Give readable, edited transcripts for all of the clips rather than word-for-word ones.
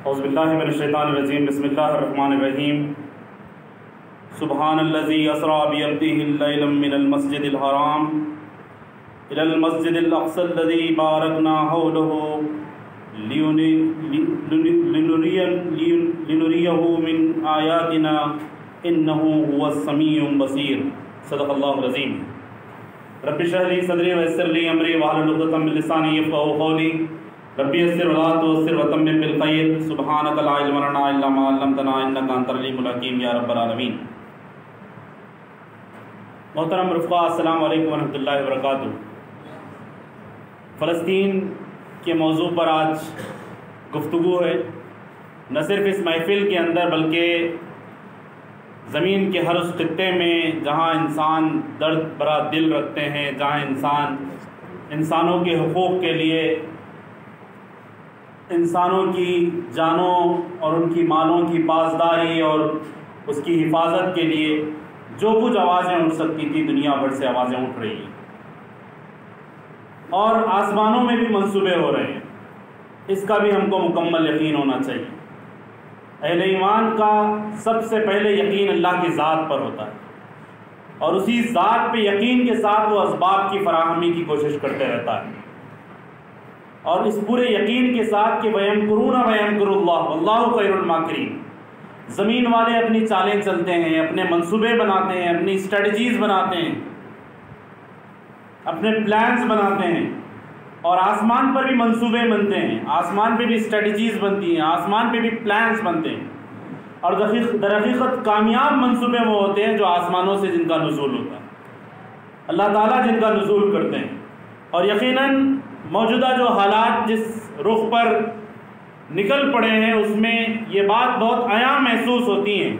اعوذ باللہ من الشیطان الرجیم بسم اللہ الرحمن الرحیم سبحان الذی اسری بعبدہ لیلا من المسجد الحرام الی المسجد الاقصی الذی بارکنا حولہ لنریہ من آیاتنا انہ هو السمیع البصیر صدق اللہ العظیم۔ رب اشرح لی صدری ویسر لی امری واحلل عقدۃ من لسانی یفقہوا قولی ربی یسر ولا تعسر وتمم بالخیر سبحانک لا علم لنا الا ما علمتنا انک انت العلیم الحکیم یا رب العالمین۔ محترم رفقا، السلام علیکم ورحمۃ اللہ وبرکاتہ۔ فلسطین کے موضوع پر آج گفتگو ہے، نہ صرف اس محفل کے اندر بلکہ زمین کے ہر اس خطے میں جہاں انسان درد بھرا دل رکھتے ہیں، جہاں انسانوں کے حقوق کے لیے، انسانوں کی جانوں اور ان کی مالوں کی پاسداری اور اس کی حفاظت کے لیے جو کچھ آوازیں اٹھ سکتی تھی، دنیا بھر سے آوازیں اٹھ رہی ہیں اور آسمانوں میں بھی منصوبے ہو رہے ہیں۔ اس کا بھی ہم کو مکمل یقین ہونا چاہیے۔ اہل ایمان کا سب سے پہلے یقین اللہ کی ذات پر ہوتا ہے اور اسی ذات پہ یقین کے ساتھ وہ اسباب کی فراہمی کی کوشش کرتے رہتا ہے، اور اس پورے یقین کے ساتھ کہ وَيَمْكُرُونَ وَيَمْكُرُ اللَّهُ وَاللَّهُ خَيْرُ الْمَاكِرِينَ، زمین والے اپنی چالیں چلتے ہیں، اپنے منصوبے بناتے ہیں، اپنی اسٹریٹجیز بناتے ہیں، اپنے پلانز بناتے ہیں، اور آسمان پر بھی منصوبے بنتے ہیں، آسمان پہ بھی اسٹریٹجیز بنتی ہیں، آسمان پہ بھی پلانز بنتے ہیں، اور در حقیقت کامیاب منصوبے وہ ہوتے ہیں جو آسمانوں سے جن کا نزول ہوتا ہے، اللہ تعالیٰ جن کا نزول کرتے ہیں۔ اور یقیناً موجودہ جو حالات جس رخ پر نکل پڑے ہیں اس میں یہ بات بہت عیاں محسوس ہوتی ہیں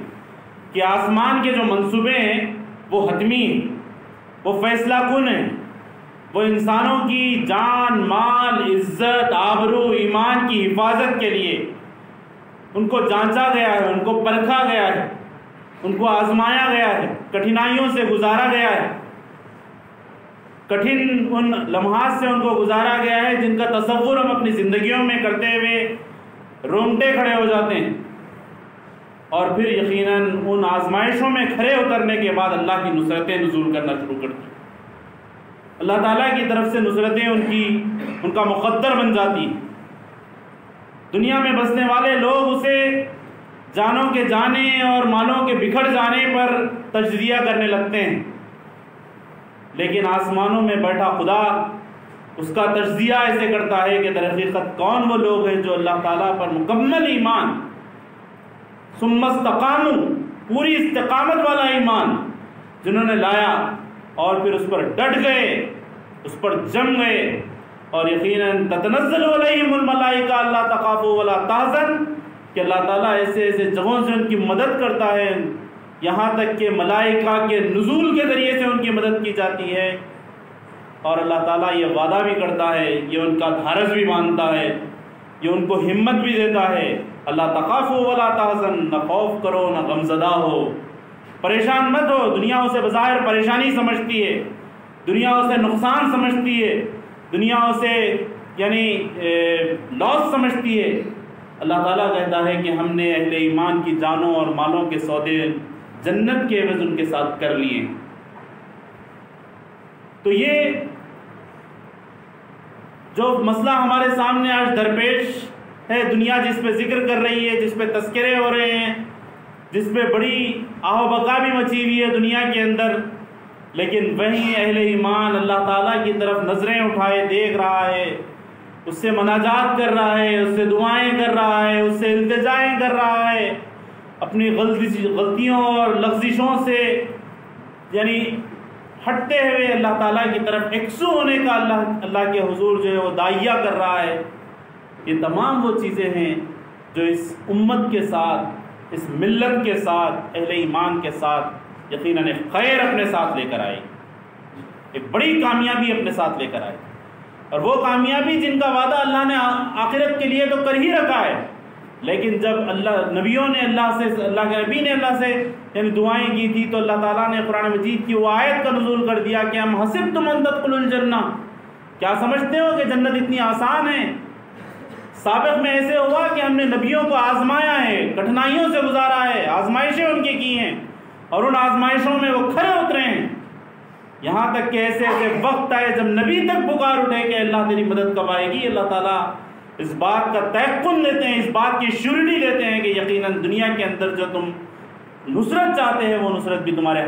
کہ آسمان کے جو منصوبے ہیں وہ حتمی ہیں، وہ فیصلہ کن ہیں، وہ انسانوں کی جان، مال، عزت، آبرو، ایمان کی حفاظت کے لیے ان کو جانچا گیا ہے، ان کو پرکھا گیا ہے، ان کو آزمایا گیا ہے، کٹھنائیوں سے گزارا گیا ہے، کٹھن ان لمحات سے ان کو گزارا گیا ہے جن کا تصور ہم اپنی زندگیوں میں کرتے ہوئے رونگٹے کھڑے ہو جاتے ہیں، اور پھر یقیناً ان آزمائشوں میں کھڑے اترنے کے بعد اللہ کی نصرتیں نزول کرنا شروع کرتی ہیں، اللہ تعالیٰ کی طرف سے نصرتیں ان کا مقدر بن جاتی ہیں۔ دنیا میں بسنے والے لوگ اسے جانوں کے جانے اور مالوں کے بکھر جانے پر تجزیہ کرنے لگتے ہیں، لیکن آسمانوں میں بیٹھا خدا اس کا تجزیہ ایسے کرتا ہے کہ در حقیقت کون وہ لوگ ہیں جو اللہ تعالیٰ پر مکمل ایمان، ثم استقاموا، پوری استقامت والا ایمان جنہوں نے لایا اور پھر اس پر ڈٹ گئے، اس پر جم گئے، اور یقیناً تتنزل علیہم الملائکہ اللہ تخافوا ولا تحزن، کہ اللہ تعالیٰ ایسے ایسے جگہوں سے ان کی مدد کرتا ہے، یہاں تک کہ ملائکہ کے نزول کے ذریعے سے ان کی مدد کی جاتی ہے، اور اللہ تعالیٰ یہ وعدہ بھی کرتا ہے، یہ ان کا دھارس بھی مانتا ہے، یہ ان کو ہمت بھی دیتا ہے، اللہ تخافوا ولا تحزن، نہ خوف کرو نہ غمزدہ ہو، پریشان مت ہو۔ دنیا اسے بظاہر پریشانی سمجھتی ہے، دنیا اسے نقصان سمجھتی ہے، دنیا اسے لاس سمجھتی ہے۔ اللہ تعالیٰ کہتا ہے کہ ہم نے اہل ایمان کی جانوں اور مالوں کے سودے جنت کے عوض ان کے ساتھ کر لیے۔ تو یہ جو مسئلہ ہمارے سامنے آج درپیش ہے، دنیا جس پہ ذکر کر رہی ہے، جس پہ تذکرے ہو رہے ہیں، جس پہ بڑی آہ و بقا بھی مچی ہوئی ہے دنیا کے اندر، لیکن وہیں اہل ایمان اللہ تعالیٰ کی طرف نظریں اٹھائے دیکھ رہا ہے، اس سے مناجات کر رہا ہے، اس سے دعائیں کر رہا ہے، اس سے التجائیں کر رہا ہے، اپنی غلطیوں اور لغزشوں سے ہٹتے ہوئے اللہ تعالیٰ کی طرف یکسو ہونے کا اللہ کے حضور جو ہے وہ داعیہ کر رہا ہے۔ یہ تمام وہ چیزیں ہیں جو اس امت کے ساتھ، اس ملت کے ساتھ، اہل ایمان کے ساتھ یقیناً ایک خیر اپنے ساتھ لے کر آئی، ایک بڑی کامیابی اپنے ساتھ لے کر آئی، اور وہ کامیابی جن کا وعدہ اللہ نے آخرت کے لیے تو کر ہی رکھا ہے، لیکن جب نبیوں نے اللہ کے نبی نے اللہ سے دعائیں کی تھی تو اللہ تعالیٰ نے قرآن مجید کی وہ آیت کا نزول کر دیا کہ ہم حسبتم ان تدخلوا الجنہ، کیا سمجھتے ہو کہ جنت اتنی آسان ہے؟ سابق میں ایسے ہوا کہ ہم نے نبیوں کو آزمایا ہے، کٹھنائیوں سے گزارا ہے، آزمائشیں ان کی ہیں، اور ان آزمائشوں میں وہ کھرے اترے ہیں، یہاں تک کہ ایسے وقت آئے جب نبی تک پکار اٹھے کہ اللہ تیری مدد کب آئے گی۔ اللہ تعالیٰ اس بات کا تیقن دیتے ہیں، اس بات کی شیورٹی دیتے ہیں کہ یقیناً دنیا کے اندر جو تم نصرت چاہتے ہیں وہ نصرت بھی تمہارے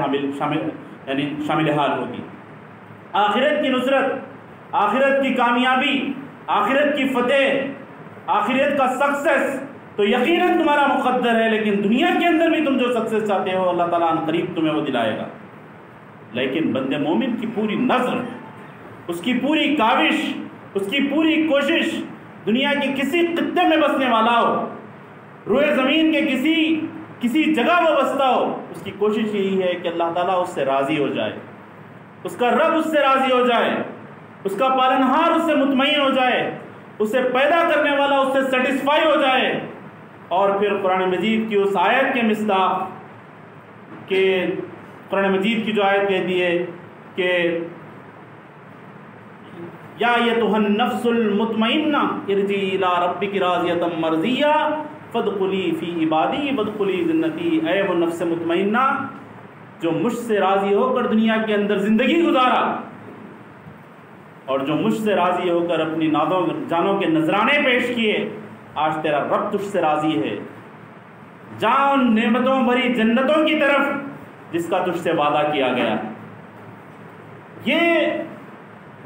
شامل حال ہوگی۔ آخرت کی نصرت، آخرت کی کامیابی، آخرت کی فتح، آخرت کا سکسیس تو یقیناً تمہارا مقدر ہے، لیکن دنیا کے اندر بھی تم جو سکسیس چاہتے ہو اللہ تعالیٰ عنہ قریب تمہیں وہ دلائے گا۔ لیکن بندے مومن کی پوری نظر، اس کی پوری کاوش، اس کی پوری کوشش دنیا کے کسی خطے میں بسنے والا ہو، روئے زمین کے کسی جگہ وہ بستا ہو، اس کی کوشش یہی ہے کہ اللہ تعالیٰ اس سے راضی ہو جائے، اس کا رب اس سے راضی ہو جائے، اس کا پالنہار اس سے مطمئن ہو جائے، اسے پیدا کرنے والا اس سے سیٹسفائی ہو جائے۔ اور پھر قرآن مجید کی اس آیت کے مصداق کہ قرآن مجید کی جو آیت کہتی ہے کہ یا ایتھا النفس المطمئنہ ارجعی الی ربک راضیۃ مرضیہ فادخلی فی عبادی وادخلی جنتی، اے وہ نفس مطمئنہ جو مجھ سے راضی ہو کر دنیا کے اندر زندگی گزارا اور جو مجھ سے راضی ہو کر اپنی جانوں کے نذرانے پیش کیے، آج تیرا رب تجھ سے راضی ہے، جا ان نعمتوں بھری جنتوں کی طرف جس کا تجھ سے وعدہ کیا گیا۔ یہ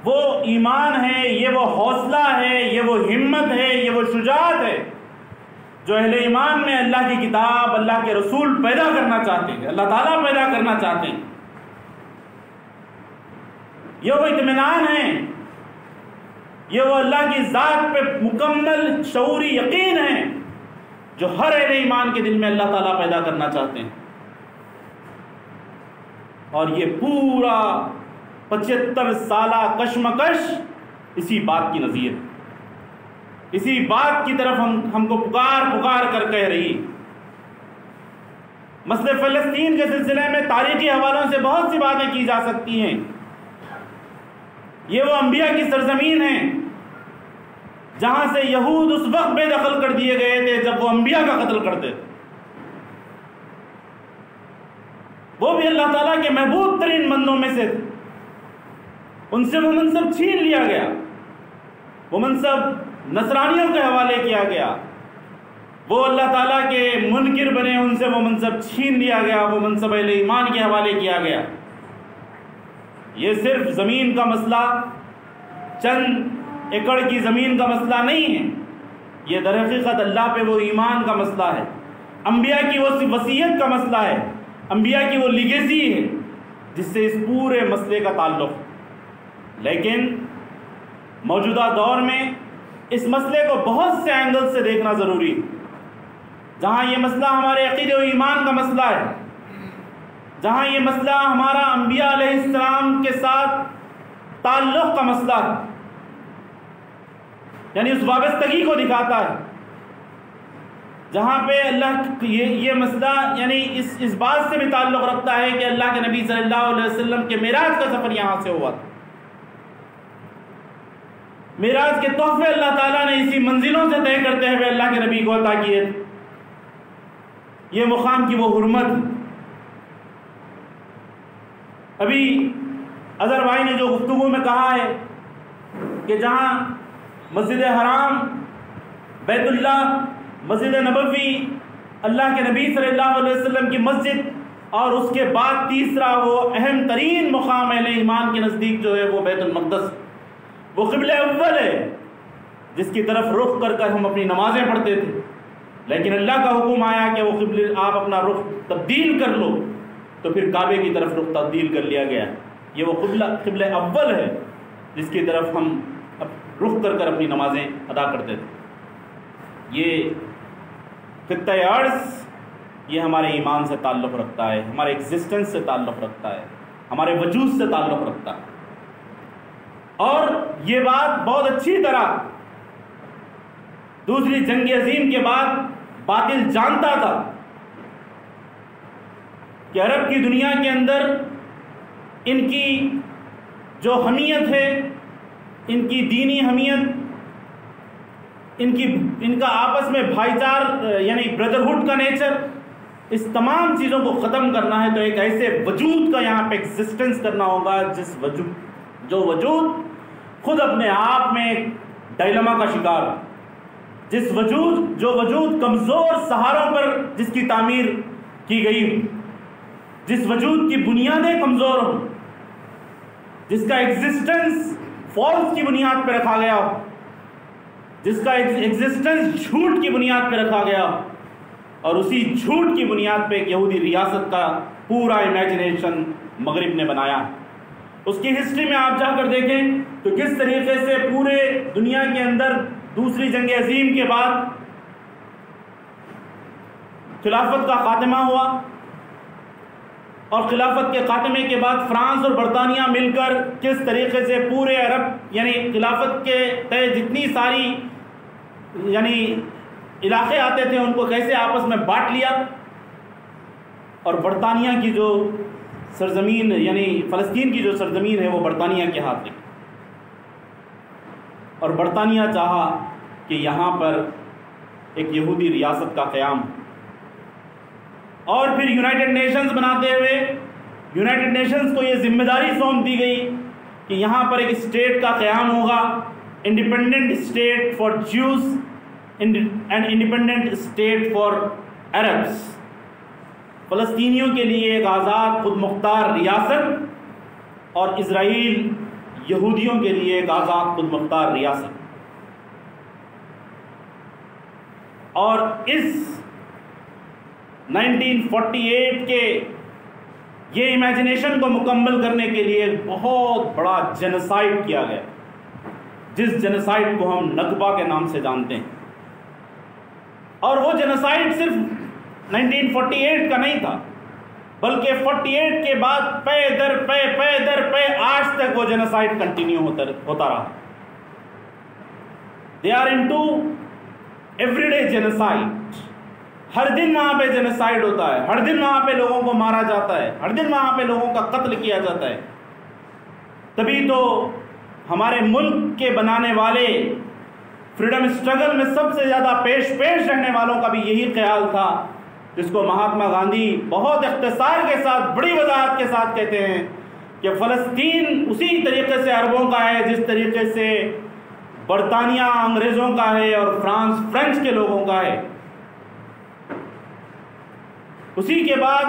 وہ ایمان ہے، یہ وہ حوصلہ ہے، یہ وہ ہمت ہے، یہ وہ شجاعت ہے جو اہل ایمان میں اللہ کی کتاب، اللہ کے رسول پیدا کرنا چاہتے ہیں، اللہ تعالیٰ پیدا کرنا چاہتے ہیں۔ یہ وہ اطمینان ہے، یہ وہ اللہ کی ذات پہ مکمل شعوری یقین ہے جو ہر اہل ایمان کے دل میں اللہ تعالیٰ پیدا کرنا چاہتے ہیں۔ اور یہ پورا 75 سالہ کشمکش اسی بات کی نظیر ہے، اسی بات کی طرف ہم کو پکار کر کہہ رہی۔ مسئلہ فلسطین کے سلسلے میں تاریخی حوالوں سے بہت سی باتیں کی جا سکتی ہیں۔ یہ وہ انبیاء کی سرزمین ہے جہاں سے یہود اس وقت بے دخل کر دیے گئے تھے جب وہ انبیاء کا قتل کرتے، وہ بھی اللہ تعالیٰ کے محبوب ترین بندوں میں سے تھے، ان سے وہ منصب چھین لیا گیا، وہ منصب نصرانیوں کے حوالے کیا گیا، وہ اللہ تعالیٰ کے منکر بنے، ان سے وہ منصب چھین لیا گیا، وہ منصب اہل ایمان کے حوالے کیا گیا۔ یہ صرف زمین کا مسئلہ، چند ایکڑ کی زمین کا مسئلہ نہیں ہے، یہ در حقیقت اللہ پہ وہ ایمان کا مسئلہ ہے، انبیاء کی وہ وصیت کا مسئلہ ہے، انبیاء کی وہ لیگیسی ہے جس سے اس پورے مسئلے کا تعلق ہے۔ لیکن موجودہ دور میں اس مسئلے کو بہت سے اینگل سے دیکھنا ضروری ہے۔ جہاں یہ مسئلہ ہمارے عقیدے و ایمان کا مسئلہ ہے، جہاں یہ مسئلہ ہمارا انبیاء علیہ السلام کے ساتھ تعلق کا مسئلہ ہے، یعنی اس وابستگی کو دکھاتا ہے، جہاں پہ اللہ یہ مسئلہ یعنی اس بات سے بھی تعلق رکھتا ہے کہ اللہ کے نبی صلی اللہ علیہ وسلم کے معراج کا سفر یہاں سے ہوا تھا۔ معراج کے تحفے اللہ تعالیٰ نے اسی منزلوں سے طے کرتے ہوئے اللہ کے نبی کو عطا کیے تھے۔ یہ مقام کی وہ حرمت، ابھی اظہر بھائی نے جو گفتگو میں کہا ہے کہ جہاں مسجد حرام، بیت اللہ، مسجد نبوی، اللہ کے نبی صلی اللہ علیہ وسلم کی مسجد، اور اس کے بعد تیسرا وہ اہم ترین مقام اہل ایمان کے نزدیک جو ہے وہ بیت المقدس، وہ قبلہ اول ہے جس کی طرف رخ کر کر ہم اپنی نمازیں پڑھتے تھے، لیکن اللہ کا حکم آیا کہ وہ آپ اپنا رخ تبدیل کر لو، تو پھر کعبے کی طرف رخ تبدیل کر لیا گیا۔ یہ وہ قبلہ اول ہے جس کی طرف ہم رخ کر کر اپنی نمازیں ادا کرتے تھے۔ یہ خطہ ارض یہ ہمارے ایمان سے تعلق رکھتا ہے، ہمارے ایگزسٹنس سے تعلق رکھتا ہے، ہمارے وجود سے تعلق رکھتا ہے۔ اور یہ بات بہت اچھی طرح دوسری جنگ عظیم کے بعد باطل جانتا تھا کہ عرب کی دنیا کے اندر ان کی جو حمیت ہے، ان کی دینی حمیت، ان کا آپس میں بھائی چار یعنی بردرہڈ کا نیچر، اس تمام چیزوں کو ختم کرنا ہے تو ایک ایسے وجود کا یہاں پہ ایگزسٹنس کرنا ہوگا جو وجود خود اپنے آپ میں ایک ڈائلما کا شکار، جو وجود کمزور سہاروں پر جس کی تعمیر کی گئی ہو، جس وجود کی بنیادیں کمزور ہوں، جس کا ایگزسٹنس فالس کی بنیاد پہ رکھا گیا ہو، جس کا ایگزسٹنس جھوٹ کی بنیاد پہ رکھا گیا ہو، اور اسی جھوٹ کی بنیاد پہ ایک یہودی ریاست کا پورا امیجنیشن مغرب نے بنایا۔ اس کی ہسٹری میں آپ جا کر دیکھیں تو کس طریقے سے پورے دنیا کے اندر دوسری جنگ عظیم کے بعد خلافت کا خاتمہ ہوا، اور خلافت کے خاتمے کے بعد فرانس اور برطانیہ مل کر کس طریقے سے پورے عرب یعنی خلافت کے تحت جتنی ساری یعنی علاقے آتے تھے ان کو کیسے آپس میں بانٹ لیا، اور برطانیہ کی جو سرزمین یعنی فلسطین کی جو سرزمین ہے وہ برطانیہ کے ہاتھ میں، اور برطانیہ چاہا کہ یہاں پر ایک یہودی ریاست کا قیام، اور پھر یونائٹڈ نیشنز بناتے ہوئے یونائٹڈ نیشنز کو یہ ذمہ داری سونپ دی گئی کہ یہاں پر ایک اسٹیٹ کا قیام ہوگا، independent state for Jews and independent state for Arabs, فلسطینیوں کے لیے ایک آزاد خود مختار ریاست، اور اسرائیل یہودیوں کے لیے ایک آزاد خود مختار ریاست۔ اور اس 1948 کے یہ امیجنیشن کو مکمل کرنے کے لیے ایک بہت بڑا جینوسائیڈ کیا گیا، جس جینوسائیڈ کو ہم نکبہ کے نام سے جانتے ہیں، اور وہ جینوسائیڈ صرف 1948 کا نہیں تھا، بلکہ 48 کے بعد پے در پے آج تک وہ جینوسائیڈ کنٹینیو ہوتا رہا۔ They are into every day genocide, ہر دن وہاں پہ جینوسائیڈ ہوتا ہے، ہر دن وہاں پہ لوگوں کو مارا جاتا ہے، ہر دن وہاں پہ لوگوں کا قتل کیا جاتا ہے۔ تبھی تو ہمارے ملک کے بنانے والے فریڈم اسٹرگل میں سب سے زیادہ پیش رہنے والوں کا بھی یہی خیال تھا، جس کو مہاتما گاندھی بہت اختصار کے ساتھ بڑی وضاحت کے ساتھ کہتے ہیں کہ فلسطین اسی طریقے سے عربوں کا ہے جس طریقے سے برطانیہ انگریزوں کا ہے اور فرانس فرینچ کے لوگوں کا ہے۔ اسی کے بعد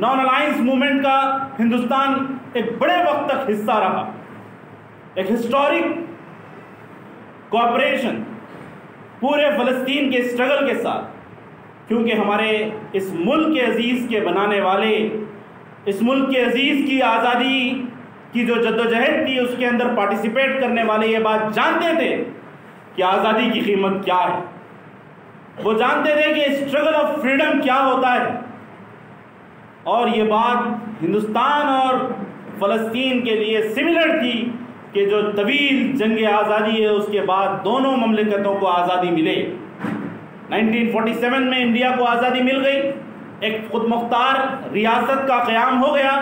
نان الائنس موومنٹ کا ہندوستان ایک بڑے وقت تک حصہ رہا، ایک ہسٹورک کوآپریشن پورے فلسطین کے اسٹرگل کے ساتھ، کیونکہ ہمارے اس ملک کے عزیز کے بنانے والے، اس ملک کے عزیز کی آزادی کی جو جدوجہد تھی اس کے اندر پارٹیسپیٹ کرنے والے یہ بات جانتے تھے کہ آزادی کی قیمت کیا ہے، وہ جانتے تھے کہ اسٹرگل آف فریڈم کیا ہوتا ہے، اور یہ بات ہندوستان اور فلسطین کے لیے سملر تھی کہ جو طویل جنگ آزادی ہے اس کے بعد دونوں مملکتوں کو آزادی ملے۔ 1947 میں انڈیا کو آزادی مل گئی، ایک خود مختار ریاست کا قیام ہو گیا،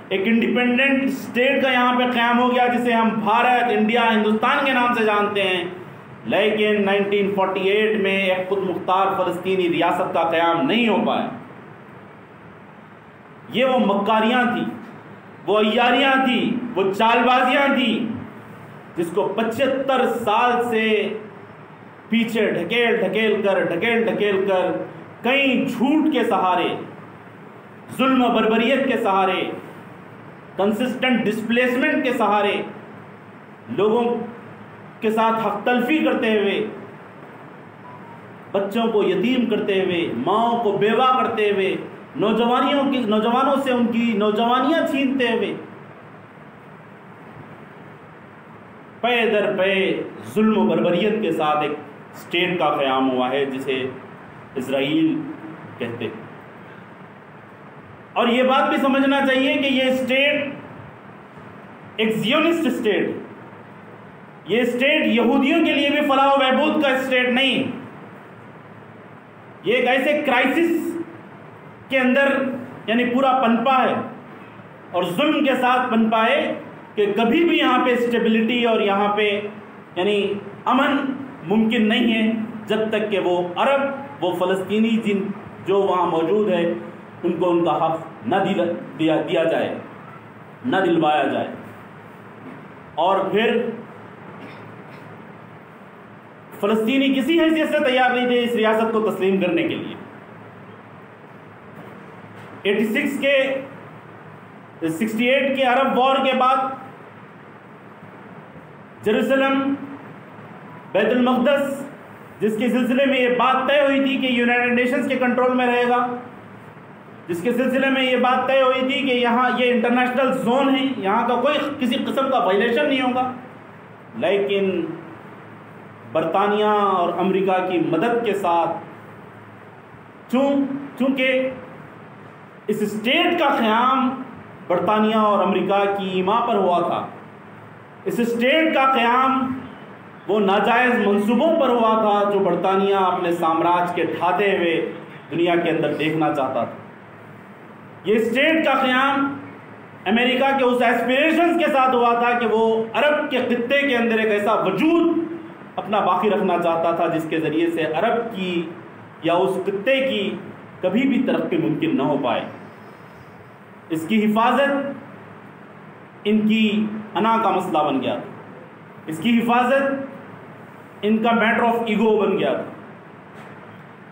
ایک انڈیپینڈنٹ اسٹیٹ کا یہاں پہ قیام ہو گیا جسے ہم بھارت، انڈیا، ہندوستان کے نام سے جانتے ہیں۔ لیکن 1948 میں ایک خود مختار فلسطینی ریاست کا قیام نہیں ہو پایا۔ یہ وہ مکاریاں تھیں، وہ عیاریاں تھیں، وہ چال بازیاں تھیں جس کو 75 سال سے پیچھے ڈھکیل کر کئی جھوٹ کے سہارے، ظلم و بربریت کے سہارے، کنسسٹنٹ ڈسپلیسمنٹ کے سہارے، لوگوں کے ساتھ حق تلفی کرتے ہوئے، بچوں کو یتیم کرتے ہوئے، ماؤں کو بیوہ کرتے ہوئے، نوجوانوں سے ان کی نوجوانیاں چھینتے ہوئے، پے در پے ظلم و بربریت کے ساتھ ایک اسٹیٹ کا قیام ہوا ہے جسے اسرائیل کہتے ہیں۔ اور یہ بات بھی سمجھنا چاہیے کہ یہ اسٹیٹ ایک زیونسٹ اسٹیٹ، یہ اسٹیٹ یہودیوں کے لیے بھی فلاح و بہبود کا اسٹیٹ نہیں، یہ ایک ایسے کرائسس کے اندر یعنی پورا پنپا ہے اور ظلم کے ساتھ پنپا ہے کہ کبھی بھی یہاں پہ اسٹیبلٹی اور یہاں پہ یعنی امن ممکن نہیں ہے جب تک کہ وہ عرب، وہ فلسطینی جو وہاں موجود ہے، ان کو ان کا حق نہ دیا جائے، نہ دلوایا جائے۔ اور پھر فلسطینی کسی حیثیت سے تیار نہیں تھے اس ریاست کو تسلیم کرنے کے لیے۔ 68 کے عرب وار کے بعد جیروسلم، بیت المقدس، جس کے سلسلے میں یہ بات طے ہوئی تھی کہ یونائٹڈ نیشنز کے کنٹرول میں رہے گا، جس کے سلسلے میں یہ بات طے ہوئی تھی کہ یہاں یہ انٹرنیشنل زون ہے، یہاں کا کوئی کسی قسم کا وائلیشن نہیں ہوگا، لیکن برطانیہ اور امریکہ کی مدد کے ساتھ چونکہ اس اسٹیٹ کا قیام برطانیہ اور امریکہ کی ایما پر ہوا تھا، اس اسٹیٹ کا قیام وہ ناجائز منصوبوں پر ہوا تھا جو برطانیہ اپنے سامراج کے ڈھاتے ہوئے دنیا کے اندر دیکھنا چاہتا تھا۔ یہ اسٹیٹ کا قیام امریکہ کے اس ایسپیریشنز کے ساتھ ہوا تھا کہ وہ عرب کے خطے کے اندر ایک ایسا وجود اپنا باقی رکھنا چاہتا تھا جس کے ذریعے سے عرب کی یا اس خطے کی کبھی بھی ترقی ممکن نہ ہو پائے۔ اس کی حفاظت ان کی انا کا مسئلہ بن گیا تھا، اس کی حفاظت ان کا میٹر آف ایگو بن گیا تھا۔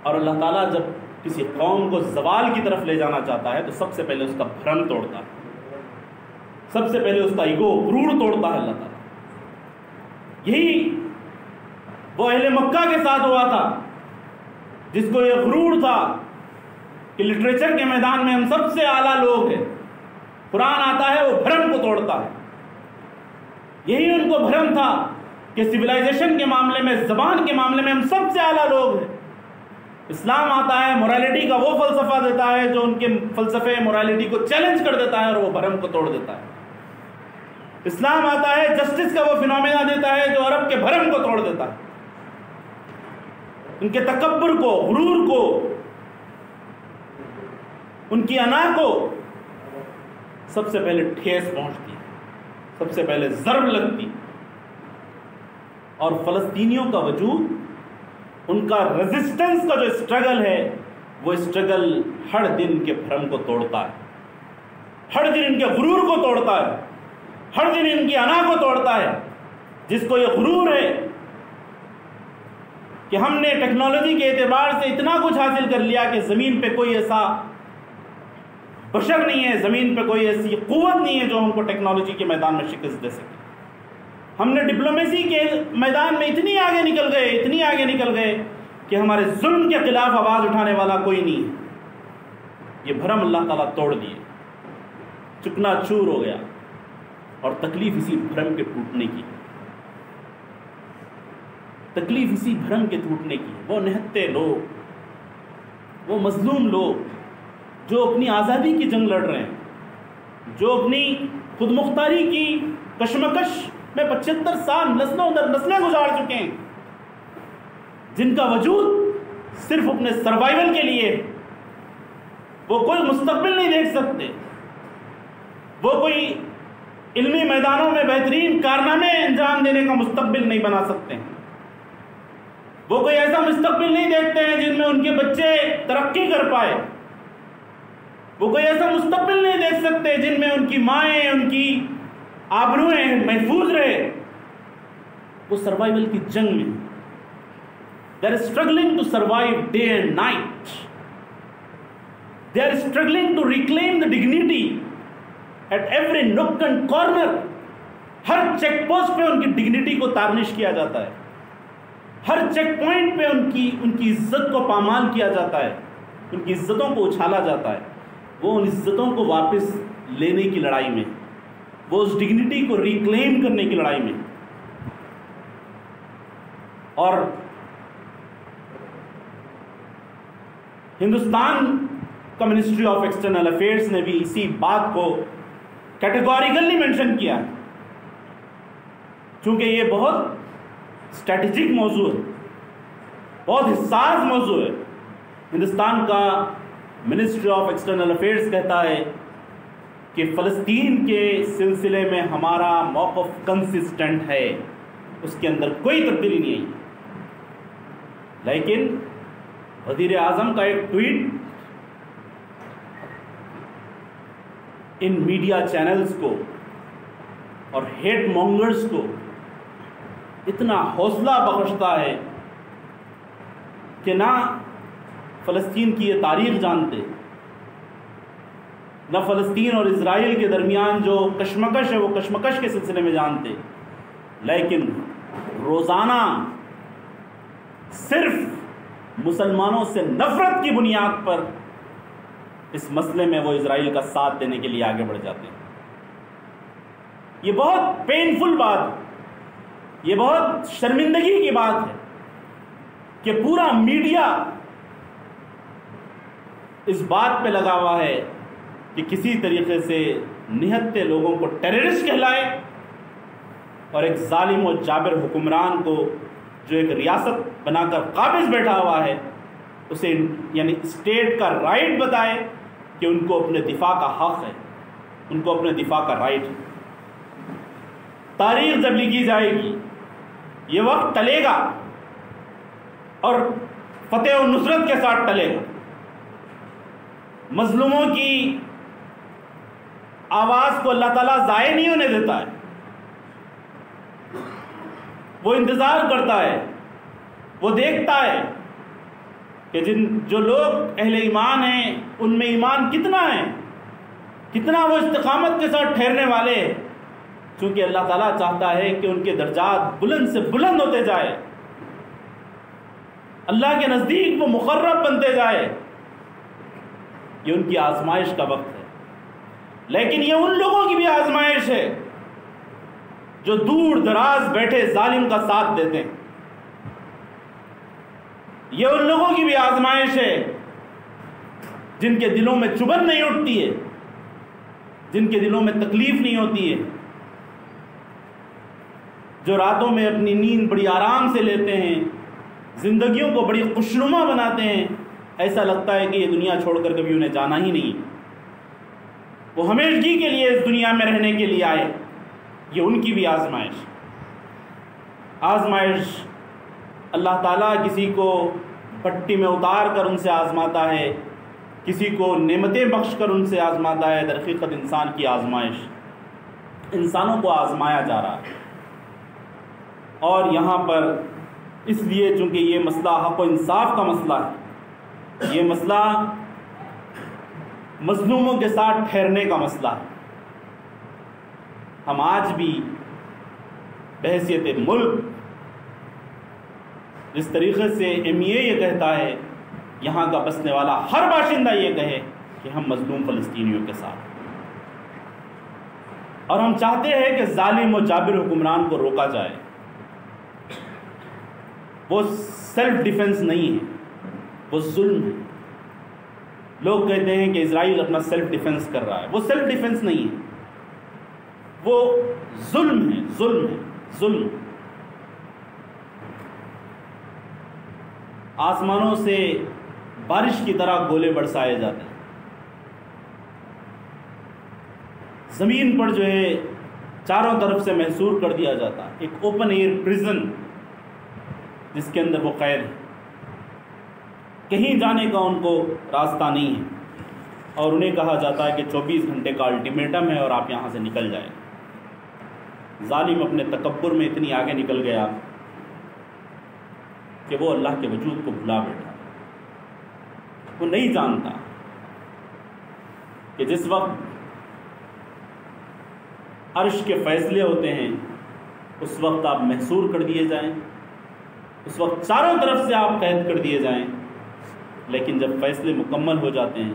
اور اللہ تعالیٰ جب کسی قوم کو زوال کی طرف لے جانا چاہتا ہے تو سب سے پہلے اس کا بھرم توڑتا ہے، سب سے پہلے اس کا ایگو، غرور توڑتا ہے اللہ تعالیٰ۔ یہی وہ اہل مکہ کے ساتھ ہوا تھا جس کو یہ غرور تھا کہ لٹریچر کے میدان میں ہم سب سے اعلیٰ لوگ ہیں، قرآن آتا ہے وہ بھرم کو توڑتا ہے۔ یہی ان کو بھرم تھا کہ سویلائزیشن کے معاملے میں، زبان کے معاملے میں ہم سب سے اعلیٰ لوگ ہیں۔ اسلام آتا ہے موریلٹی کا وہ فلسفہ دیتا ہے جو ان کے فلسفے موریلٹی کو چیلنج کر دیتا ہے اور وہ بھرم کو توڑ دیتا ہے۔ اسلام آتا ہے جسٹس کا وہ فینومینا دیتا ہے جو عرب کے بھرم کو توڑ دیتا ہے، ان کے تکبر کو، غرور کو، ان کی انا کو سب سے پہلے ٹھیس پہنچتی ہے، سب سے پہلے ضرب لگتی۔ اور فلسطینیوں کا وجود، ان کا ریزسٹنس کا جو اسٹرگل ہے، وہ اسٹرگل ہر دن ان کے بھرم کو توڑتا ہے، ہر دن ان کے غرور کو توڑتا ہے، ہر دن ان کی انا کو توڑتا ہے۔ جس کو یہ غرور ہے کہ ہم نے ٹیکنالوجی کے اعتبار سے اتنا کچھ حاصل کر لیا کہ زمین پہ کوئی ایسا بشر نہیں ہے، زمین پہ کوئی ایسی قوت نہیں ہے جو ہم کو ٹیکنالوجی کے میدان میں شکست دے سکے۔ ہم نے ڈپلومیسی کے میدان میں اتنی آگے نکل گئے کہ ہمارے ظلم کے خلاف آواز اٹھانے والا کوئی نہیں ہے۔ یہ بھرم اللہ تعالیٰ توڑ دیے، چکنا چور ہو گیا، اور تکلیف اسی بھرم کے ٹوٹنے کی، تکلیف اسی بھرم کے ٹوٹنے کی۔ وہ نہتے لوگ، وہ مظلوم لوگ جو اپنی آزادی کی جنگ لڑ رہے ہیں، جو اپنی خود مختاری کی کشمکش میں 75 سال نسلوں در نسلیں گزار چکے ہیں، جن کا وجود صرف اپنے سروائیول کے لیے، وہ کوئی مستقبل نہیں دیکھ سکتے، وہ کوئی علمی میدانوں میں بہترین کارنامے انجام دینے کا مستقبل نہیں بنا سکتے ہیں، وہ کوئی ایسا مستقبل نہیں دیکھتے ہیں جن میں ان کے بچے ترقی کر پائے، وہ کوئی ایسا مستقبل نہیں دیکھ سکتے جن میں ان کی مائیں، ان کی آبروئیں محفوظ رہے۔ وہ سروائیول کی جنگ میں they are struggling to survive day and night. They are struggling to reclaim the dignity at every nook and corner. Hare check post پہ ان کی ڈگنیٹی کو تارنش کیا جاتا ہے، ہر چیک پوائنٹ پہ ان کی عزت کو پامال کیا جاتا ہے، ان کی عزتوں کو اچھالا جاتا ہے۔ وہ ان عزتوں کو واپس لینے کی لڑائی میں، وہ اس ڈگنیٹی کو ریکلیم کرنے کی لڑائی میں۔ اور ہندوستان کا منسٹری آف ایکسٹرنل افیئرس نے بھی اسی بات کو کیٹیگوریکلی مینشن کیا، چونکہ یہ بہت اسٹریٹجک موضوع ہے، بہت حساس موضوع ہے۔ ہندوستان کا منسٹری آف ایکسٹرنل افیئرس کہتا ہے کہ فلسطین کے سلسلے میں ہمارا موقف کنسسٹنٹ ہے، اس کے اندر کوئی تبدیلی نہیں آئی. لیکن وزیر اعظم کا ایک ٹویٹ ان میڈیا چینلز کو اور ہیٹ مونگرز کو اتنا حوصلہ بخشتا ہے کہ نہ فلسطین کی یہ تاریخ جانتے، نہ فلسطین اور اسرائیل کے درمیان جو کشمکش ہے وہ کشمکش کے سلسلے میں جانتے، لیکن روزانہ صرف مسلمانوں سے نفرت کی بنیاد پر اس مسئلے میں وہ اسرائیل کا ساتھ دینے کے لیے آگے بڑھ جاتے ہیں. یہ بہت پینفل بات، یہ بہت شرمندگی کی بات ہے کہ پورا میڈیا اس بات پہ لگا ہوا ہے کہ کسی طریقے سے نہتے لوگوں کو ٹیررسٹ کہلائے اور ایک ظالم و جابر حکمران کو جو ایک ریاست بنا کر قابض بیٹھا ہوا ہے اسے یعنی اسٹیٹ کا رائٹ بتائے کہ ان کو اپنے دفاع کا حق ہے، ان کو اپنے دفاع کا رائٹ ہے. تاریخ جب لکھی جائے گی یہ وقت ٹلے گا اور فتح و نصرت کے ساتھ ٹلے گا. مظلوموں کی آواز کو اللہ تعالیٰ ضائع نہیں ہونے دیتا ہے، وہ انتظار کرتا ہے، وہ دیکھتا ہے کہ جو لوگ اہل ایمان ہیں ان میں ایمان کتنا ہے، کتنا وہ استقامت کے ساتھ ٹھہرنے والے ہیں، چونکہ اللہ تعالیٰ چاہتا ہے کہ ان کے درجات بلند سے بلند ہوتے جائے، اللہ کے نزدیک وہ مقرب بنتے جائے. یہ ان کی آزمائش کا وقت ہے، لیکن یہ ان لوگوں کی بھی آزمائش ہے جو دور دراز بیٹھے ظالم کا ساتھ دیتے ہیں. یہ ان لوگوں کی بھی آزمائش ہے جن کے دلوں میں چبھن نہیں اٹھتی ہے، جن کے دلوں میں تکلیف نہیں ہوتی ہے، جو راتوں میں اپنی نیند بڑی آرام سے لیتے ہیں، زندگیوں کو بڑی خوشنما بناتے ہیں، ایسا لگتا ہے کہ یہ دنیا چھوڑ کر کبھی انہیں جانا ہی نہیں، وہ ہمیشگی کے لیے اس دنیا میں رہنے کے لیے آئے. یہ ان کی بھی آزمائش اللہ تعالیٰ کسی کو بھٹی میں اتار کر ان سے آزماتا ہے، کسی کو نعمتیں بخش کر ان سے آزماتا ہے. در حقیقت انسان کی آزمائش، انسانوں کو آزمایا جا رہا ہے. اور یہاں پر اس لیے چونکہ یہ مسئلہ حق و انصاف کا مسئلہ ہے، یہ مسئلہ مظلوموں کے ساتھ ٹھہرنے کا مسئلہ ہے. ہم آج بھی بحیثیت ملک جس طریقے سے MA یہ کہتا ہے، یہاں کا بسنے والا ہر باشندہ یہ کہے کہ ہم مظلوم فلسطینیوں کے ساتھ، اور ہم چاہتے ہیں کہ ظالم و جابر حکمران کو روکا جائے. وہ سیلف ڈیفنس نہیں ہے، وہ ظلم ہے. لوگ کہتے ہیں کہ اسرائیل اپنا سیلف ڈیفنس کر رہا ہے، وہ سیلف ڈیفنس نہیں ہے، وہ ظلم ہے، ظلم ہے، ظلم. آسمانوں سے بارش کی طرح گولے برسائے جاتے ہیں، زمین پر جو ہے چاروں طرف سے محصور کر دیا جاتا ہے. ایک اوپن ایئر پریزن جس کے اندر وہ قید ہے، کہیں جانے کا ان کو راستہ نہیں ہے، اور انہیں کہا جاتا ہے کہ 24 گھنٹے کا الٹیمیٹم ہے اور آپ یہاں سے نکل جائیں. ظالم اپنے تکبر میں اتنی آگے نکل گیا کہ وہ اللہ کے وجود کو بھلا بیٹھا. وہ نہیں جانتا کہ جس وقت عرش کے فیصلے ہوتے ہیں اس وقت آپ محصور کر دیے جائیں، اس وقت چاروں طرف سے آپ قید کر دیے جائیں، لیکن جب فیصلے مکمل ہو جاتے ہیں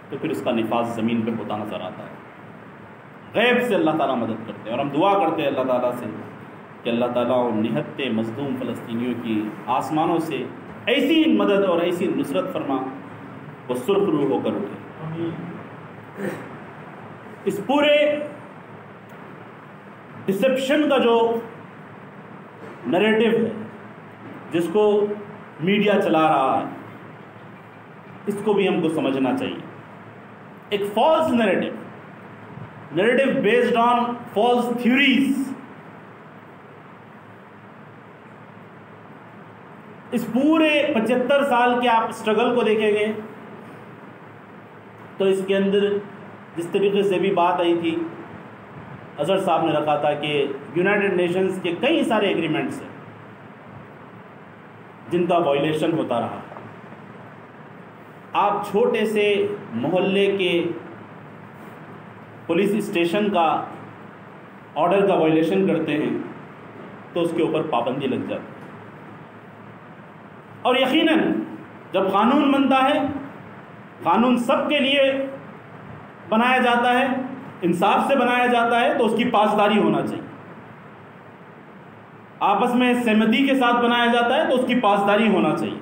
تو پھر اس کا نفاذ زمین پہ ہوتا نظر آتا ہے. غیب سے اللہ تعالیٰ مدد کرتے ہیں، اور ہم دعا کرتے ہیں اللہ تعالیٰ سے کہ اللہ تعالیٰ ان نہتے مظلوم فلسطینیوں کی آسمانوں سے ایسی مدد اور ایسی نصرت فرما وہ سرخ روح ہو کر اٹھے. اس پورے ڈسپشن کا جو نریٹو ہے جس کو میڈیا چلا رہا ہے، اس کو بھی ہم کو سمجھنا چاہیے. ایک false narrative based on false theories. اس پورے 75 سال کے آپ اسٹرگل کو دیکھیں گے تو اس کے اندر جس طریقے سے بھی بات آئی تھی، اظہر صاحب نے رکھا تھا کہ یونائٹڈ نیشنز کے کئی سارے ایگریمنٹس ہیں جن کا وائلیشن ہوتا رہا. آپ چھوٹے سے محلے کے پولیس اسٹیشن کا آرڈر کا وائلیشن کرتے ہیں تو اس کے اوپر پابندی لگ جاتی ہے. اور یقیناً جب قانون بنتا ہے، قانون سب کے لیے بنایا جاتا ہے، انصاف سے بنایا جاتا ہے، تو اس کی پاسداری ہونا چاہیے. آپس میں سہمتی کے ساتھ بنایا جاتا ہے تو اس کی پاسداری ہونا چاہیے.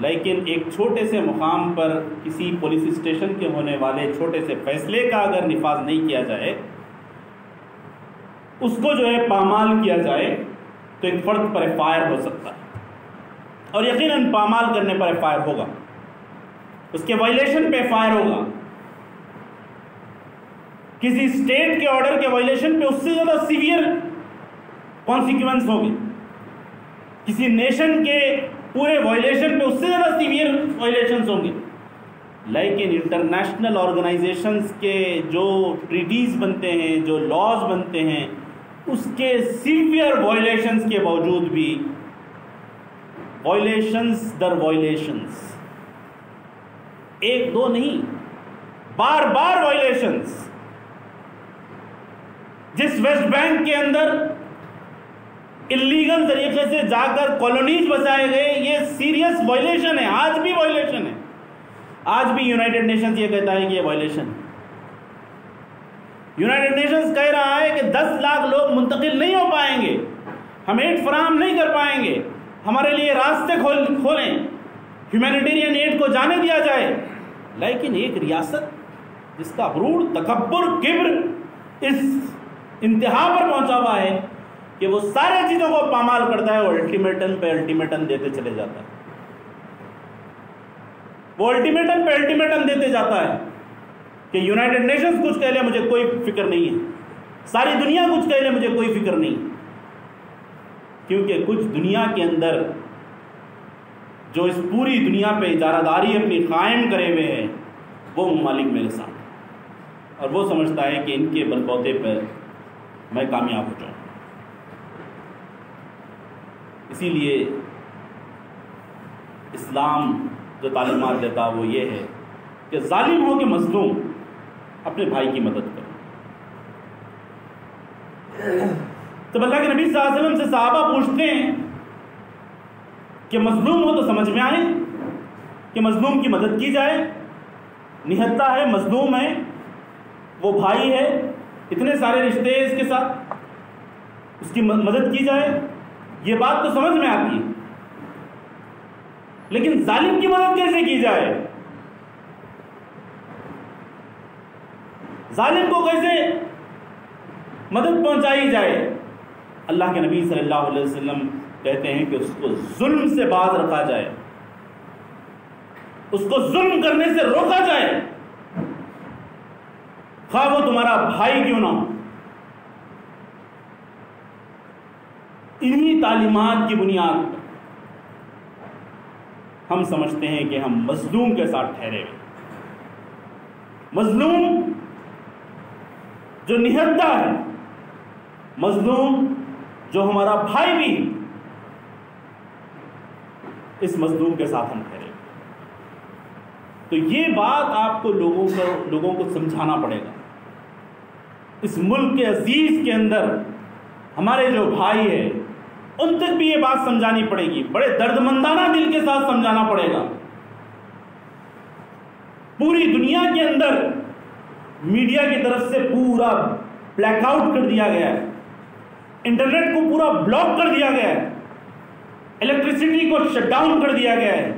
لیکن ایک چھوٹے سے مقام پر کسی پولیس اسٹیشن کے ہونے والے چھوٹے سے فیصلے کا اگر نفاذ نہیں کیا جائے، اس کو جو ہے پامال کیا جائے تو ایک فرد پر ایف آئی آر ہو سکتا ہے، اور یقیناً پامال کرنے پر ایف آئی آر ہوگا، اس کے وائلیشن پہ ایف آئی آر ہوگا. کسی اسٹیٹ کے آرڈر کے وائلیشن پہ اس سے زیادہ سیویئر کانسیکوینس ہوں گے. کسی نیشن کے پورے وائلیشن پہ اس سے زیادہ سیویئر وائلیشنز ہوں گے. لیکن انٹرنیشنل آرگنائزیشنز کے جو ٹریٹیز بنتے ہیں، جو لاز بنتے ہیں، اس کے سیویئر وائلیشنز کے باوجود بھی وائلیشنز در وائلیشنز، ایک دو نہیں، بار بار وائلیشنز. جس ویسٹ بینک کے اندر اللیگل طریقے سے جا کر کالونیز بسائے گئے، یہ سیریس وائلیشن ہے، آج بھی وائلیشن ہے. آج بھی یونائٹڈ نیشنز یہ کہتا ہے کہ یہ وائلیشن ہے. یونائٹڈ نیشنز کہہ رہا ہے کہ 10 لاکھ لوگ منتقل نہیں ہو پائیں گے، ہم ایڈ فراہم نہیں کر پائیں گے، ہمارے لیے راستے کھولیں، ہیومینیٹیرین ایڈ کو جانے دیا جائے. لیکن ایک ریاست جس کا غرور، تکبر، کبر اس انتہا پر پہنچا ہوا ہے کہ وہ سارے چیزوں کو پامال کرتا ہے، وہ الٹیمیٹم پہ الٹیمیٹم دیتے چلے جاتا ہے. وہ الٹیمیٹم پہ الٹیمیٹم دیتے جاتا ہے کہ یونائٹڈ نیشنز کچھ کہہ لے مجھے کوئی فکر نہیں ہے، ساری دنیا کچھ کہہ لے مجھے کوئی فکر نہیں. کیونکہ کچھ دنیا کے اندر جو اس پوری دنیا پہ اجارہ داری اپنی قائم کرے ہوئے ہیں، وہ ممالک میرے ساتھ، اور وہ سمجھتا ہے کہ ان کے بلبوتے پر میں کامیاب ہو جاؤں. اسی لیے اسلام جو تعلیمات دیتا وہ یہ ہے کہ ظالم ہو کہ مظلوم اپنے بھائی کی مدد کرو. تو اللہ کے نبی صلی اللہ علیہ وسلم سے صحابہ پوچھتے ہیں کہ مظلوم ہو تو سمجھ میں آئے کہ مظلوم کی مدد کی جائے. نہتا ہے، مظلوم ہے، وہ بھائی ہے، اتنے سارے رشتے ہیں اس کے ساتھ، اس کی مدد کی جائے، یہ بات تو سمجھ میں آتی ہے. لیکن ظالم کی مدد کیسے کی جائے؟ ظالم کو کیسے مدد پہنچائی جائے؟ اللہ کے نبی صلی اللہ علیہ وسلم کہتے ہیں کہ اس کو ظلم سے باز رکھا جائے، اس کو ظلم کرنے سے روکا جائے، خواہ وہ تمہارا بھائی کیوں نہ ہو. انہی تعلیمات کی بنیاد پر ہم سمجھتے ہیں کہ ہم مظلوم کے ساتھ ٹھہرے ہوئے. مظلوم جو نہتا ہے، مظلوم جو ہمارا بھائی بھی، اس مظلوم کے ساتھ ہم ٹھہرے. تو یہ بات آپ کو لوگوں کو سمجھانا پڑے گا. اس ملک کے عزیز کے اندر ہمارے جو بھائی ہیں ان تک بھی یہ بات سمجھانی پڑے گی، بڑے درد مندانہ دل کے ساتھ سمجھانا پڑے گا. پوری دنیا کے اندر میڈیا کی طرف سے پورا بلیک آؤٹ کر دیا گیا ہے، انٹرنیٹ کو پورا بلاک کر دیا گیا ہے، الیکٹریسٹی کو شٹ ڈاؤن کر دیا گیا ہے،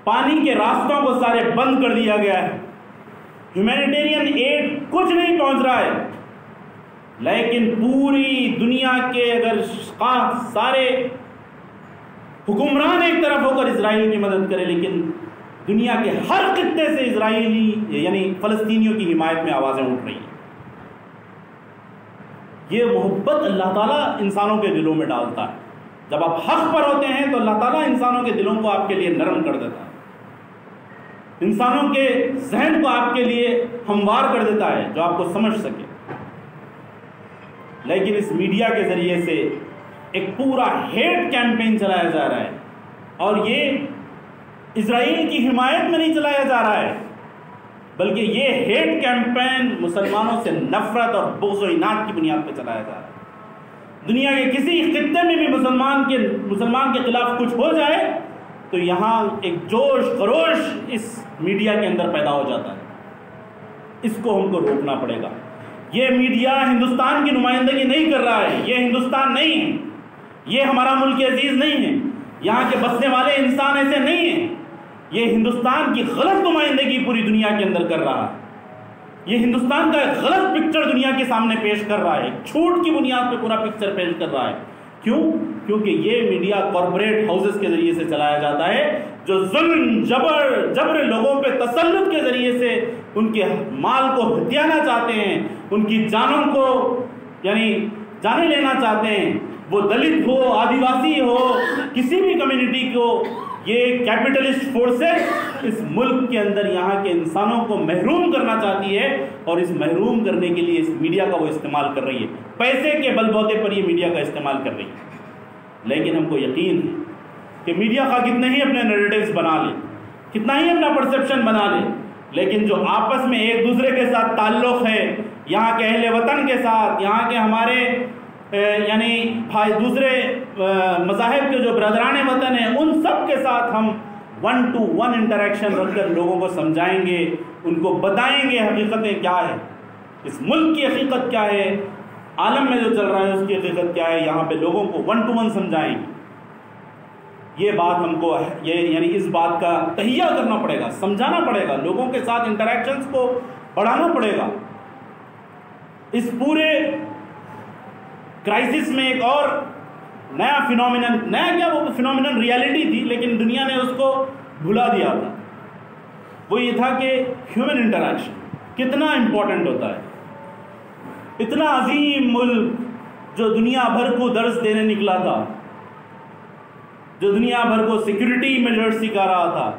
پانی کے راستوں کو سارے بند کر دیا گیا ہے، ہیومینیٹیرین ایڈ کچھ نہیں پہنچ رہا ہے. لیکن پوری دنیا کے اگر سارے حکمران ایک طرف ہو کر اسرائیل کی مدد کرے، لیکن دنیا کے ہر خطے سے اسرائیلی یعنی فلسطینیوں کی حمایت میں آوازیں اٹھ رہی ہیں. یہ محبت اللہ تعالیٰ انسانوں کے دلوں میں ڈالتا ہے. جب آپ حق پر ہوتے ہیں تو اللہ تعالیٰ انسانوں کے دلوں کو آپ کے لیے نرم کر دیتا ہے، انسانوں کے ذہن کو آپ کے لیے ہموار کر دیتا ہے جو آپ کو سمجھ سکے۔ لیکن اس میڈیا کے ذریعے سے ایک پورا ہیٹ کیمپین چلایا جا رہا ہے، اور یہ اسرائیل کی حمایت میں نہیں چلایا جا رہا ہے، بلکہ یہ ہیٹ کیمپین مسلمانوں سے نفرت اور بغض و عناد کی بنیاد پہ چلایا جا رہا ہے۔ دنیا کے کسی خطے میں بھی مسلمان کے خلاف کچھ ہو جائے تو یہاں ایک جوش خروش اس میڈیا کے اندر پیدا ہو جاتا ہے۔ اس کو ہم کو روکنا پڑے گا۔ یہ میڈیا ہندوستان کی نمائندگی نہیں کر رہا ہے، یہ ہندوستان نہیں ہے، یہ ہمارا ملک عزیز نہیں ہے، یہاں کے بسنے والے انسان ایسے نہیں ہیں، یہ ہندوستان کی غلط نمائندگی پوری دنیا کے اندر کر رہا ہے، یہ ہندوستان کا ایک غلط پکچر دنیا کے سامنے پیش کر رہا ہے، جھوٹ کی بنیاد پہ پورا پکچر پیش کر رہا ہے۔ کیوں؟ کیونکہ یہ میڈیا کارپوریٹ ہاؤسز کے ذریعے سے چلایا جاتا ہے جو ظلم جبر لوگوں پہ تسلط کے ذریعے سے ان کے مال کو ہتھیانا چاہتے ہیں، ان کی جانوں کو جانیں لینا چاہتے ہیں، وہ دلت ہو، آدیواسی ہو، کسی بھی کمیونٹی کو یہ کیپٹلسٹ فورسز اس ملک کے اندر یہاں کے انسانوں کو محروم کرنا چاہتی ہے، اور اس محروم کرنے کے لیے اس میڈیا کا وہ استعمال کر رہی ہے، پیسے کے بل بوتے پر یہ میڈیا کا استعمال کر رہی ہے۔ لیکن ہم کو یقین ہے کہ میڈیا کا کتنے ہی اپنے نیریٹیوز بنا لے، کتنا ہی اپنا پرسپشن بنا لے، لیکن جو آپس میں ایک دوسرے کے ساتھ تعلق ہے، یہاں کے اہل وطن کے ساتھ، یہاں کے ہمارے دوسرے مذاہب کے جو برادران وطن ہیں، ان سب کے ساتھ ہم 1 to 1 انٹریکشن رکھ کر لوگوں کو سمجھائیں گے، ان کو بتائیں گے حقیقتیں کیا ہے، اس ملک کی حقیقت کیا ہے، عالم میں جو چل رہا ہے اس کی حقیقت کیا ہے، یہاں پہ لوگوں کو 1 to 1 سمجھائیں گے۔ یہ بات ہم کو اس بات کا تہیہ کرنا پڑے گا، سمجھانا پڑے گا، لوگوں کے ساتھ انٹریکشنز کو بڑھانا پڑے گا۔ اس پورے کرائسس میں ایک اور نیا فینومینن ریالٹی تھی، لیکن دنیا نے اس کو بھلا دیا تھا۔ وہ یہ تھا کہ ہیومن انٹریکشن کتنا امپورٹنٹ ہوتا ہے۔ اتنا عظیم ملک جو دنیا بھر کو درس دینے نکلا تھا، جو دنیا بھر کو سیکورٹی میجرز سکھا رہا تھا،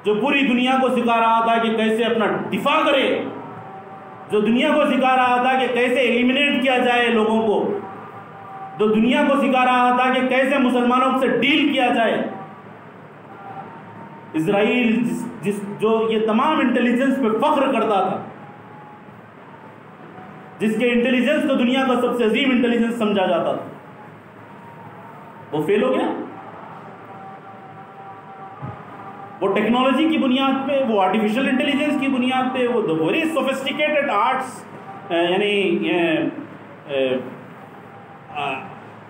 جو پوری دنیا کو سکھا رہا تھا کہ کیسے اپنا دفاع کرے، جو دنیا کو سکھا رہا تھا کہ کیسے ایلیمنیٹ کیا جائے لوگوں کو، جو دنیا کو سکھا رہا تھا کہ کیسے مسلمانوں سے ڈیل کیا جائے، اسرائیل جو یہ تمام انٹیلیجنس پہ فخر کرتا تھا، جس کے انٹیلیجنس کو دنیا کا سب سے عظیم انٹیلیجنس سمجھا جاتا تھا، وہ فیل ہو گیا۔ وہ ٹیکنالوجی کی بنیاد پہ، وہ آرٹیفیشل انٹیلیجنس کی بنیاد پہ، وہ very sophisticated arts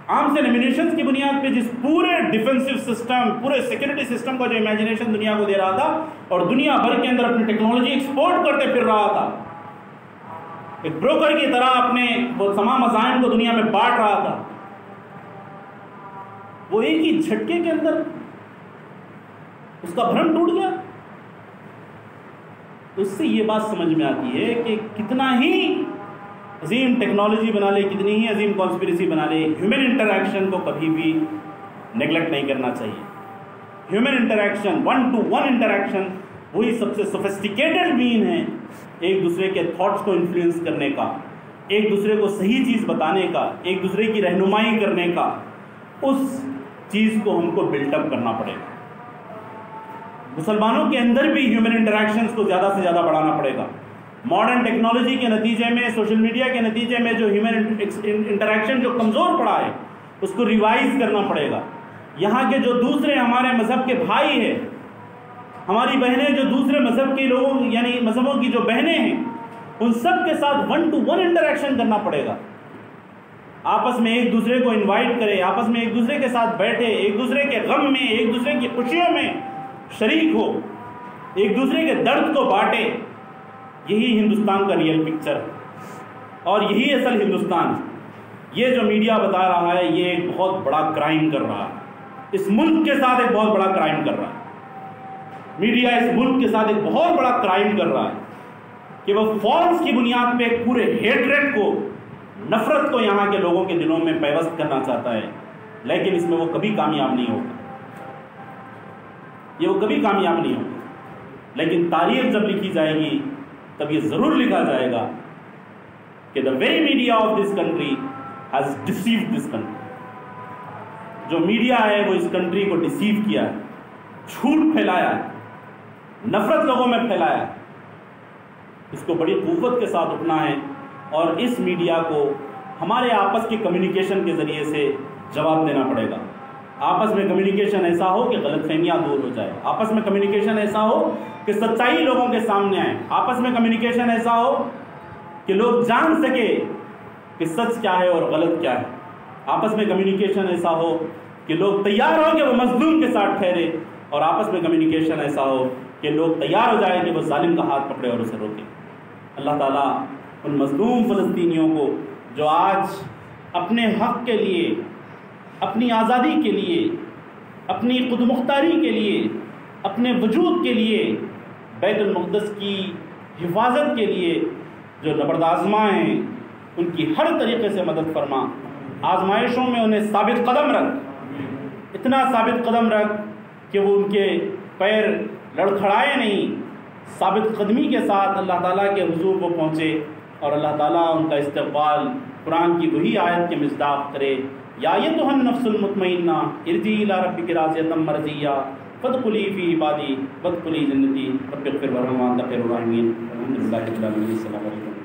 arms and ammunitions کی بنیاد پہ، جس پورے ڈیفنسو سسٹم، پورے سیکورٹی سسٹم کا جو امیجنیشن دنیا کو دے رہا تھا، اور دنیا بھر کے اندر اپنی ٹیکنالوجی ایکسپورٹ کرتے پھر رہا تھا، ایک بروکر کی طرح اپنے وہ تمام مزائن کو دنیا میں بانٹ رہا تھا، وہ ایک ہی جھٹکے کے اندر اس کا بھرم ٹوٹ گیا۔ تو اس سے یہ بات سمجھ میں آتی ہے کہ کتنا ہی عظیم ٹیکنالوجی بنا لے، کتنی ہی عظیم کانسپریسی بنا لے، ہیومن انٹریکشن کو کبھی بھی نیگلیکٹ نہیں کرنا چاہیے۔ ہیومن انٹریکشن، 1 to 1 انٹریکشن، وہی سب سے سوفسٹیکیٹڈ مین ہے ایک دوسرے کے تھاٹس کو انفلوئنس کرنے کا، ایک دوسرے کو صحیح چیز بتانے کا، ایک دوسرے کی رہنمائی کرنے کا۔ اس چیز کو ہم کو بلٹ اپ کرنا پڑے گا۔ مسلمانوں کے اندر بھی ہیومن انٹریکشنز کو زیادہ سے زیادہ بڑھانا پڑے گا۔ ماڈرن ٹیکنالوجی کے نتیجے میں، سوشل میڈیا کے نتیجے میں جو ہیومن انٹریکشن جو کمزور پڑا ہے، اس کو ریوائز کرنا پڑے گا۔ یہاں کے جو دوسرے ہمارے مذہب کے بھائی ہیں، ہماری بہنیں جو دوسرے مذہب کے لوگوں مذہبوں کی جو بہنیں ہیں، ان سب کے ساتھ 1 to 1 انٹریکشن کرنا پڑے گا۔ آپس میں ایک دوسرے کو انوائٹ کرے، آپس میں ایک دوسرے کے ساتھ بیٹھے، ایک دوسرے کے غم میں، ایک دوسرے کی خوشیوں میں شریک ہو، ایک دوسرے کے درد کو بانٹے۔ یہی ہندوستان کا ریئل پکچر ہے، اور یہی اصل ہندوستان ہے۔ یہ جو میڈیا بتا رہا ہے، یہ ایک بہت بڑا کرائم کر رہا ہے، اس ملک کے ساتھ ایک بہت بڑا کرائم کر رہا ہے۔ میڈیا اس ملک کے ساتھ ایک بہت بڑا کرائم کر رہا ہے کہ وہ فالس کی بنیاد پہ پورے ہیٹریٹ کو، نفرت کو یہاں کے لوگوں کے دلوں میں پیوست کرنا چاہتا ہے۔ لیکن اس میں وہ کبھی کامیاب نہیں ہوگا، یہ وہ کبھی کامیاب نہیں ہوگا۔ لیکن تاریخ جب لکھی جائے گی تب یہ ضرور لکھا جائے گا کہ the very media of this country has deceived this country۔ جو میڈیا ہے وہ اس کنٹری کو ڈیسیو کیا ہے، جھوٹ پھیلایا ہے، نفرت لوگوں میں پھیلایا ہے۔ اس کو بڑی قوت کے ساتھ اٹھنا ہے اور اس میڈیا کو ہمارے آپس کی کمیونیکیشن کے ذریعے سے جواب دینا پڑے گا۔ آپس میں کمیونیکیشن ایسا ہو کہ غلط فہمیاں دور ہو جائے، آپس میں کمیونیکیشن ایسا ہو کہ سچائی لوگوں کے سامنے آئے، آپس میں کمیونیکیشن ایسا ہو کہ لوگ جان سکے کہ سچ کیا ہے اور غلط کیا ہے، آپس میں کمیونیکیشن ایسا ہو کہ لوگ تیار ہو کہ وہ مظلوم کے ساتھ ٹھہرے، اور آپس میں کمیونیکیشن ایسا ہو کہ لوگ تیار ہو جائیں کہ وہ ظالم کا ہاتھ پکڑے اور اسے روکے۔ اللہ تعالیٰ ان مظلوم فلسطینیوں کو جو آج اپنے حق کے لیے، اپنی آزادی کے لیے، اپنی خود مختاری کے لیے، اپنے وجود کے لیے، بیت المقدس کی حفاظت کے لیے جو نبرد آزما ہیں، ان کی ہر طریقے سے مدد فرما، آزمائشوں میں انہیں ثابت قدم رکھ، اتنا ثابت قدم رکھ کہ وہ ان کے پیر لڑکھڑائے نہیں، ثابت قدمی کے ساتھ اللہ تعالیٰ کے حضور کو پہنچے، اور اللہ تعالیٰ ان کا استقبال قرآن کی وہی آیت کے مصداق کرے، یا ایتھا النفس المطمئنہ ارجعی الی ربک راضیۃ مرضیہ فادخلی فی عبادی وادخلی جنتی رب اغفر وارحم وانت خیر الراحمین۔ الحمد للہ رب العالمین۔ السلام علیکم۔